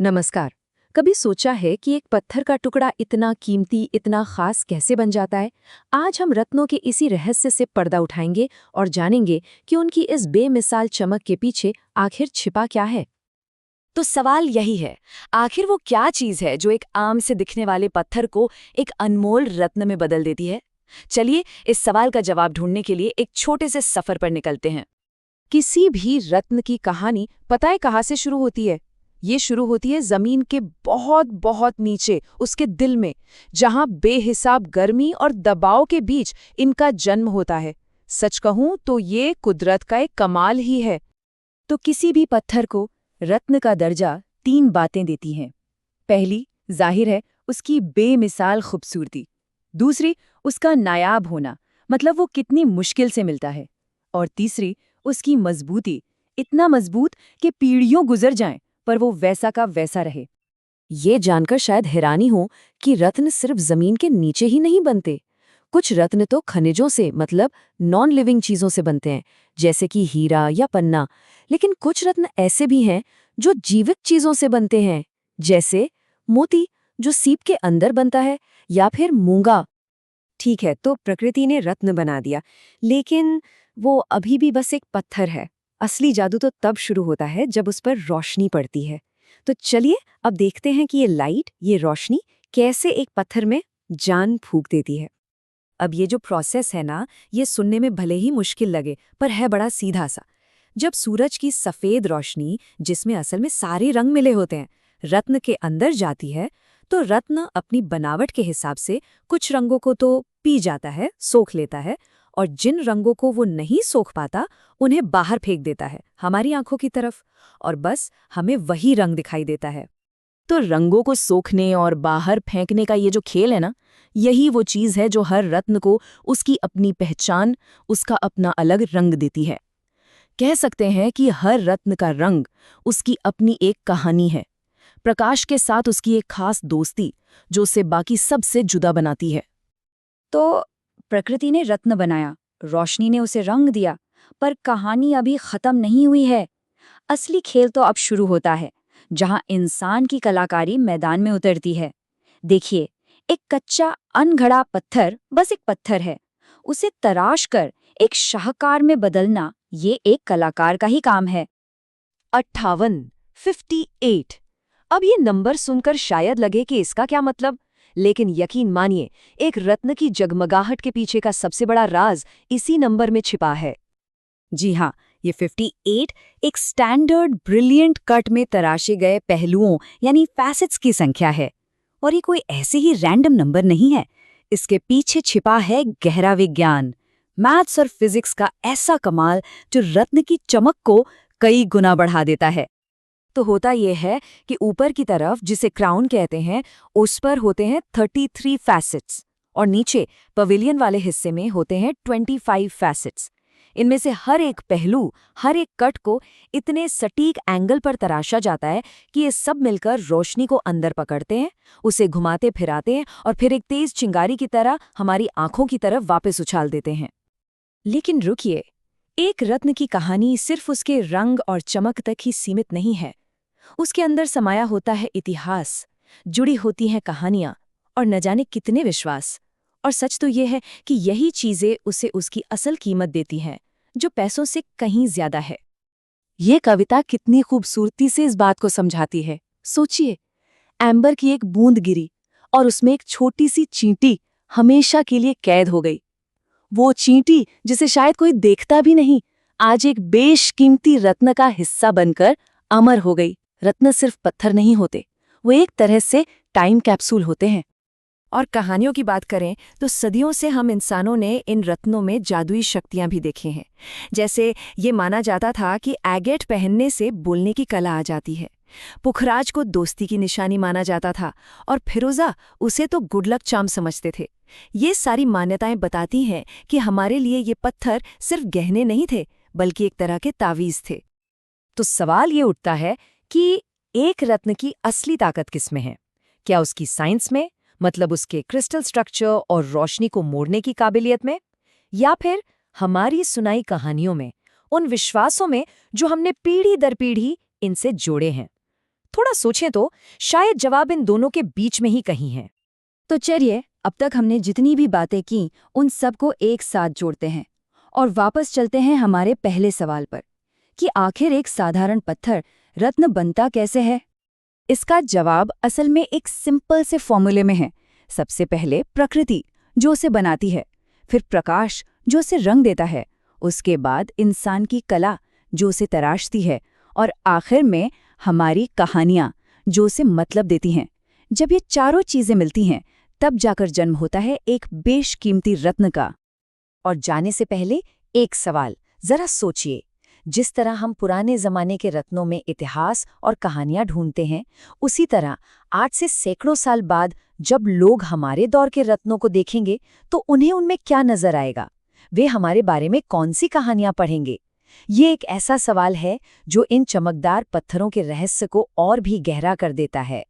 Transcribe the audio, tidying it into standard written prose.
नमस्कार। कभी सोचा है कि एक पत्थर का टुकड़ा इतना कीमती, इतना खास कैसे बन जाता है? आज हम रत्नों के इसी रहस्य से पर्दा उठाएंगे और जानेंगे कि उनकी इस बेमिसाल चमक के पीछे आखिर छिपा क्या है। तो सवाल यही है, आखिर वो क्या चीज है जो एक आम से दिखने वाले पत्थर को एक अनमोल रत्न में बदल देती है? चलिए इस सवाल का जवाब ढूंढने के लिए एक छोटे से सफर पर निकलते हैं। किसी भी रत्न की कहानी पता है कहाँ से शुरू होती है? ये शुरू होती है जमीन के बहुत बहुत नीचे, उसके दिल में, जहां बेहिसाब गर्मी और दबाव के बीच इनका जन्म होता है। सच कहूं तो ये कुदरत का एक कमाल ही है। तो किसी भी पत्थर को रत्न का दर्जा 3 बातें देती हैं। पहली, जाहिर है, उसकी बेमिसाल खूबसूरती। दूसरी, उसका नायाब होना, मतलब वो कितनी मुश्किल से मिलता है। और तीसरी, उसकी मजबूती, इतना मजबूत कि पीढ़ियों गुजर जाएं पर वो वैसा का वैसा रहे। ये जानकर शायद हैरानी हो कि रत्न सिर्फ जमीन के नीचे ही नहीं बनते। कुछ रत्न तो खनिजों से, मतलब नॉन लिविंग चीजों से बनते हैं, जैसे कि हीरा या पन्ना। लेकिन कुछ रत्न ऐसे भी हैं जो जीवित चीजों से बनते हैं, जैसे मोती, जो सीप के अंदर बनता है, या फिर मूंगा। ठीक है, तो प्रकृति ने रत्न बना दिया, लेकिन वो अभी भी बस एक पत्थर है। असली जादू तो तब शुरू होता है जब उस पर रोशनी पड़ती है। तो चलिए अब देखते हैं कि ये लाइट, ये रोशनी कैसे एक पत्थर में जान फूंक देती है। अब ये जो प्रोसेस है ना, ये सुनने में भले ही मुश्किल लगे, पर है बड़ा सीधा सा। जब सूरज की सफेद रोशनी, जिसमें असल में सारे रंग मिले होते हैं, रत्न के अंदर जाती है, तो रत्न अपनी बनावट के हिसाब से कुछ रंगों को तो पी जाता है, सोख लेता है, और जिन रंगों को वो नहीं सोख पाता उन्हें बाहर फेंक देता है, हमारी आंखों की तरफ, और बस हमें वही रंग दिखाई देता है। तो रंगों को सोखने और बाहर फेंकने का ये जो खेल है ना, यही वो चीज है जो हर रत्न को उसकी अपनी पहचान, उसका अपना अलग रंग देती है। कह सकते हैं कि हर रत्न का रंग उसकी अपनी एक कहानी है, प्रकाश के साथ उसकी एक खास दोस्ती, जो उसे बाकी सबसे जुदा बनाती है। तो प्रकृति ने रत्न बनाया, रोशनी ने उसे रंग दिया, पर कहानी अभी खत्म नहीं हुई है। असली खेल तो अब शुरू होता है, जहां इंसान की कलाकारी मैदान में उतरती है। देखिए, एक कच्चा अनघड़ा पत्थर बस एक पत्थर है। उसे तराश कर एक शाहकार में बदलना, ये एक कलाकार का ही काम है। 58, 58। अब ये नंबर सुनकर शायद लगे कि इसका क्या मतलब, लेकिन यकीन मानिए, एक रत्न की जगमगाहट के पीछे का सबसे बड़ा राज इसी नंबर में छिपा है। जी हाँ, ये 58 एक स्टैंडर्ड ब्रिलियंट कट में तराशे गए पहलुओं यानी फैसेट्स की संख्या है। और ये कोई ऐसे ही रैंडम नंबर नहीं है। इसके पीछे छिपा है गहरा विज्ञान, मैथ्स और फिजिक्स का ऐसा कमाल जो रत्न की चमक को कई गुना बढ़ा देता है। तो होता यह है कि ऊपर की तरफ, जिसे क्राउन कहते हैं, उस पर होते हैं 33 फैसेट्स, और नीचे पवेलियन वाले हिस्से में होते हैं 25 फैसेट्स। इनमें से हर एक पहलू, हर एक कट को इतने सटीक एंगल पर तराशा जाता है कि ये सब मिलकर रोशनी को अंदर पकड़ते हैं, उसे घुमाते फिराते हैं और फिर एक तेज चिंगारी की तरह हमारी आंखों की तरफ वापस उछाल देते हैं। लेकिन रुकिए, एक रत्न की कहानी सिर्फ उसके रंग और चमक तक ही सीमित नहीं है। उसके अंदर समाया होता है इतिहास, जुड़ी होती हैं कहानियां, और न जाने कितने विश्वास। और सच तो यह है कि यही चीजें उसे उसकी असल कीमत देती हैं, जो पैसों से कहीं ज्यादा है। ये कविता कितनी खूबसूरती से इस बात को समझाती है। सोचिए, एम्बर की एक बूंद गिरी और उसमें एक छोटी सी चींटी हमेशा के लिए कैद हो गई। वो चींटी, जिसे शायद कोई देखता भी नहीं, आज एक बेशकीमती रत्न का हिस्सा बनकर अमर हो गई। रत्न सिर्फ पत्थर नहीं होते, वो एक तरह से टाइम कैप्सूल होते हैं। और कहानियों की बात करें तो सदियों से हम इंसानों ने इन रत्नों में जादुई शक्तियां भी देखी हैं। जैसे ये माना जाता था कि एगेट पहनने से बोलने की कला आ जाती है, पुखराज को दोस्ती की निशानी माना जाता था, और फिरोजा, उसे तो गुड लक चार्म समझते थे। ये सारी मान्यताएं बताती हैं कि हमारे लिए ये पत्थर सिर्फ गहने नहीं थे, बल्कि एक तरह के तावीज थे। तो सवाल ये उठता है कि एक रत्न की असली ताकत किसमें है? क्या उसकी साइंस में, मतलब उसके क्रिस्टल स्ट्रक्चर और रोशनी को मोड़ने की काबिलियत में, या फिर हमारी सुनाई कहानियों में, उन विश्वासों में जो हमने पीढ़ी दर पीढ़ी इनसे जोड़े हैं? थोड़ा सोचें तो शायद जवाब इन दोनों के बीच में ही कहीं है। तो चलिए, अब तक हमने जितनी भी बातें की उन सबको एक साथ जोड़ते हैं और वापस चलते हैं हमारे पहले सवाल पर कि आखिर एक साधारण पत्थर रत्न बनता कैसे है। इसका जवाब असल में एक सिंपल से फॉर्मूले में है। सबसे पहले प्रकृति जो उसे बनाती है, फिर प्रकाश जो उसे रंग देता है, उसके बाद इंसान की कला जो उसे तराशती है, और आखिर में हमारी कहानियाँ जो उसे मतलब देती हैं। जब ये चारों चीज़ें मिलती हैं तब जाकर जन्म होता है एक बेशकीमती रत्न का। और जाने से पहले एक सवाल जरा सोचिए, जिस तरह हम पुराने जमाने के रत्नों में इतिहास और कहानियां ढूंढते हैं, उसी तरह आज से सैकड़ों साल बाद जब लोग हमारे दौर के रत्नों को देखेंगे तो उन्हें उनमें क्या नजर आएगा? वे हमारे बारे में कौन सी कहानियां पढ़ेंगे? ये एक ऐसा सवाल है जो इन चमकदार पत्थरों के रहस्य को और भी गहरा कर देता है।